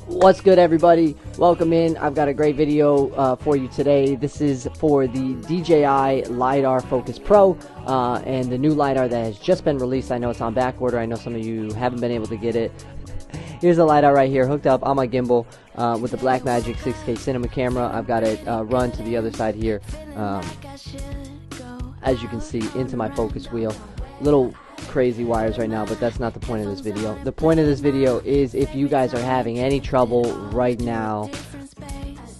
What's good, everybody? Welcome in. I've got a great video for you today. This is for the DJI LiDar Focus Pro and the new LiDar that has just been released. I know it's on back order. I know some of you haven't been able to get it. Here's the LiDar right here, hooked up on my gimbal with the Blackmagic 6K cinema camera. I've got it run to the other side here, as you can see, into my focus wheel. Little crazy wires right now, but that's not the point of this video. The point of this video is if you guys are having any trouble right now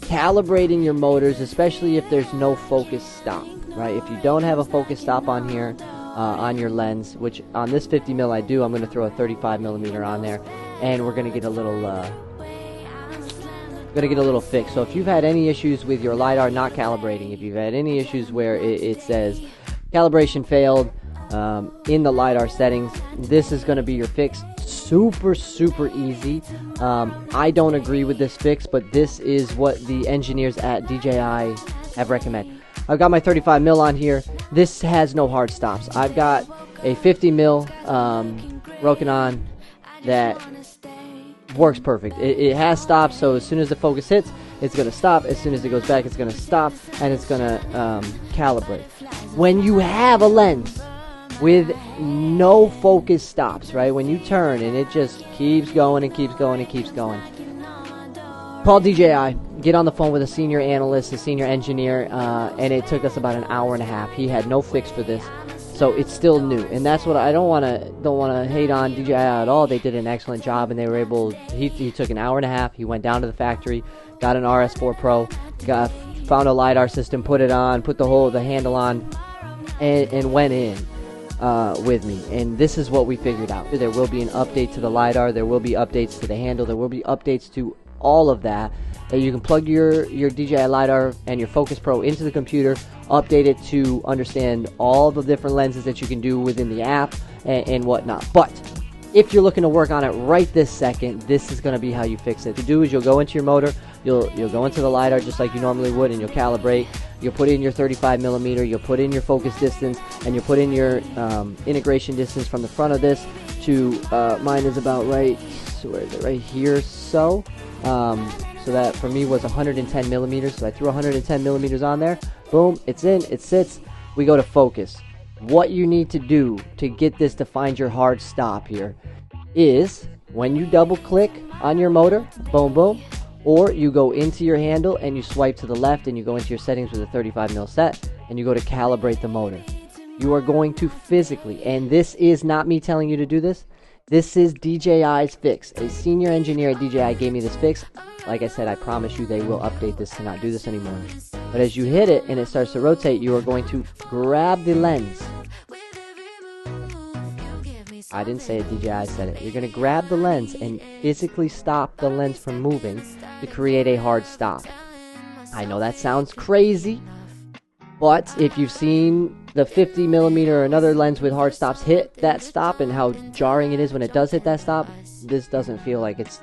calibrating your motors, especially if there's no focus stop, right? If you don't have a focus stop on here on your lens, which on this 50mm I do, I'm going to throw a 35mm on there, and we're going to get a little fix. So if you've had any issues with your LiDAR not calibrating, if you've had any issues where it says calibration failed in the LiDAR settings, this is going to be your fix. Super easy. I don't agree with this fix, but this is what the engineers at DJI have recommended. I've got my 35mm on here. This has no hard stops. I've got a 50mm Rokinon that works perfect. It has stops, so as soon as the focus hits, it's going to stop. As soon as it goes back, it's going to stop, and it's going to calibrate. When you have a lens with no focus stops, right? When you turn and it just keeps going and keeps going and keeps going, call DJI, get on the phone with a senior analyst, a senior engineer, and it took us about an hour and a half. He had no fix for this, so it's still new, and that's what I don't want to hate on DJI at all. They did an excellent job, and they were able. He took an hour and a half. He went down to the factory, got an RS4 Pro, found a LiDAR system, put it on, put the handle on, and went in with me, and this is what we figured out. There will be an update to the LiDAR, there will be updates to the handle, there will be updates to all of that. You can plug your DJI LiDAR and your Focus Pro into the computer, update it to understand all the different lenses that you can do within the app and whatnot. But if you're looking to work on it right this second, this is going to be how you fix it. What you do is you'll go into your motor, you'll go into the LiDAR just like you normally would, and you'll calibrate. You'll put in your 35mm, you'll put in your focus distance, and you'll put in your integration distance from the front of this to, mine is about right, so where is it, right here, so that for me was 110mm, so I threw 110mm on there, boom, it's in, it sits, we go to focus. What you need to do to get this to find your hard stop here is when you double click on your motor, boom, boom, or you go into your handle and you swipe to the left and you go into your settings with a 35mm set and you go to calibrate the motor. You are going to physically, and this is not me telling you to do this, this is DJI's fix. A senior engineer at DJI gave me this fix. Like I said, I promise you they will update this to not do this anymore. But as you hit it and it starts to rotate, you are going to grab the lens. I didn't say it, DJI said it. You're going to grab the lens and physically stop the lens from moving to create a hard stop. I know that sounds crazy, but if you've seen the 50mm or another lens with hard stops hit that stop and how jarring it is when it does hit that stop, this doesn't feel like it's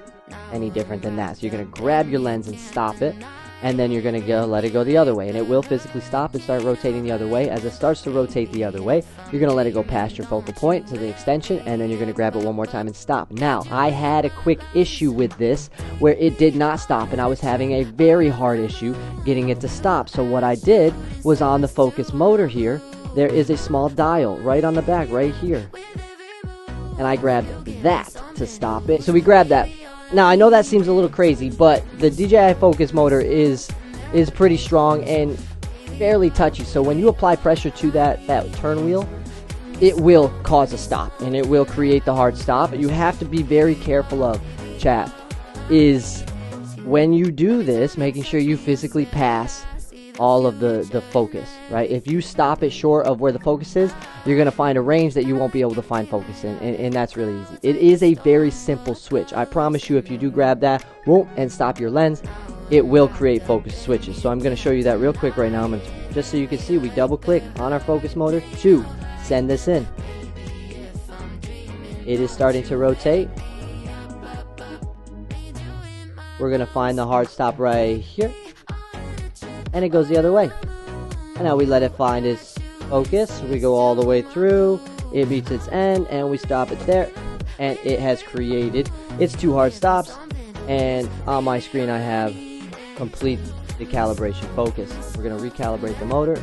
any different than that. So you're going to grab your lens and stop it, and then you're going to let it go the other way, and it will physically stop and start rotating the other way. As it starts to rotate the other way, you're going to let it go past your focal point to the extension, and then you're going to grab it one more time and stop. Now, I had a quick issue with this where it did not stop, and I was having a very hard issue getting it to stop. So what I did was on the focus motor here, there is a small dial right on the back, right here. And I grabbed that to stop it. So we grabbed that. Now, I know that seems a little crazy, but the DJI focus motor is pretty strong and fairly touchy. So when you apply pressure to that turn wheel, it will cause a stop, and it will create the hard stop. You have to be very careful of, chat, is when you do this, making sure you physically pass all of the focus, right? If you stop it short of where the focus is, you're going to find a range that you won't be able to find focus in, and that's really easy. It is a very simple switch. I promise you, if you do grab that, whoop, and stop your lens, it will create focus switches. So I'm going to show you that real quick right now. I'm going to, just so you can see, we double click on our focus motor to send this in. It is starting to rotate. We're going to find the hard stop right here, and it goes the other way. And now we let it find its focus. We go all the way through, it meets its end, and we stop it there, and it has created its two hard stops. and on my screen I have complete the calibration focus. We're going to recalibrate the motor.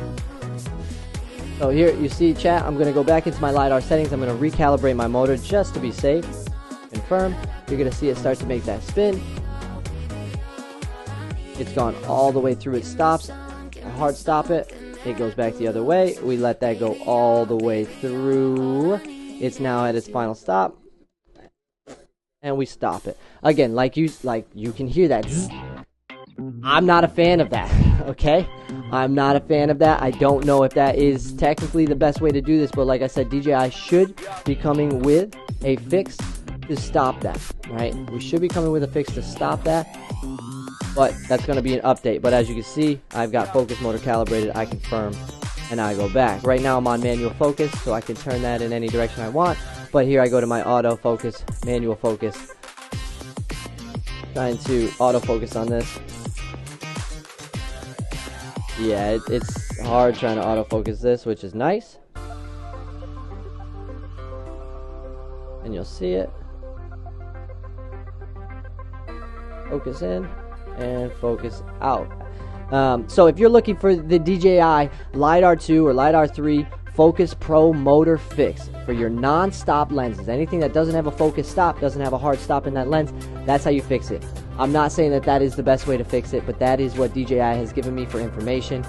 So here you see, chat, I'm going to go back into my LiDAR settings. I'm going to recalibrate my motor just to be safe. Confirm. You're going to see it start to make that spin. It's gone all the way through. It stops. I hard stop it. It goes back the other way. We let that go all the way through. It's now at its final stop. And we stop it. Again, like you can hear that. I'm not a fan of that, okay? I'm not a fan of that. I don't know if that is technically the best way to do this, but like I said, DJI should be coming with a fix to stop that, right? We should be coming with a fix to stop that, but that's going to be an update. But as you can see, I've got focus motor calibrated. I confirm, and I go back. Right now I'm on manual focus, so I can turn that in any direction I want, but here I go to my auto focus, manual focus. Trying to autofocus on this. Yeah, it's hard trying to autofocus this, which is nice. And you'll see it. Focus in and focus out. So if you're looking for the DJI LiDAR 2 or LiDAR 3 Focus Pro Motor Fix for your non-stop lenses, anything that doesn't have a focus stop, doesn't have a hard stop in that lens, that's how you fix it. I'm not saying that that is the best way to fix it, but that is what DJI has given me for information.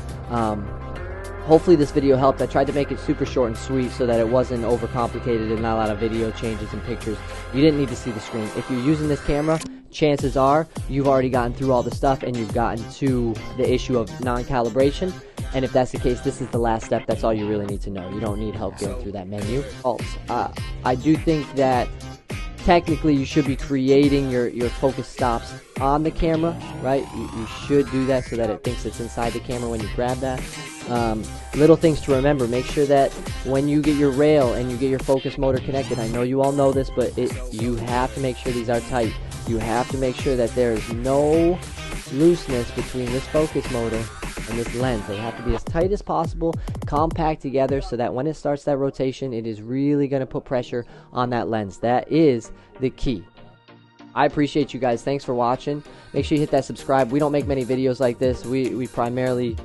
Hopefully this video helped. I tried to make it super short and sweet so that it wasn't overcomplicated and not a lot of video changes and pictures. You didn't need to see the screen. If you're using this camera, chances are you've already gotten through all the stuff and you've gotten to the issue of non-calibration. And if that's the case, this is the last step. That's all you really need to know. You don't need help going through that menu. I do think that technically you should be creating your focus stops on the camera, right? You should do that so that it thinks it's inside the camera when you grab that. Little things to remember: make sure that when you get your rail and you get your focus motor connected, I know you all know this, but you have to make sure these are tight. You have to make sure that there's no looseness between this focus motor and this lens. They have to be as tight as possible, compact together, so that when it starts that rotation, it is really going to put pressure on that lens. That is the key. I appreciate you guys. Thanks for watching. Make sure you hit that subscribe. We don't make many videos like this. We primarily,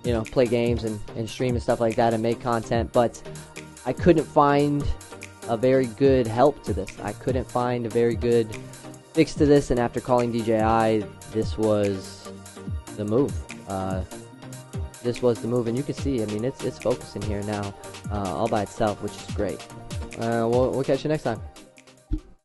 you know, play games and stream and stuff like that and make content, but I couldn't find a very good help to this. I couldn't find a very good fix to this, and after calling DJI, this was the move. This was the move, and you can see, I mean, it's focusing here now all by itself, which is great. We'll catch you next time.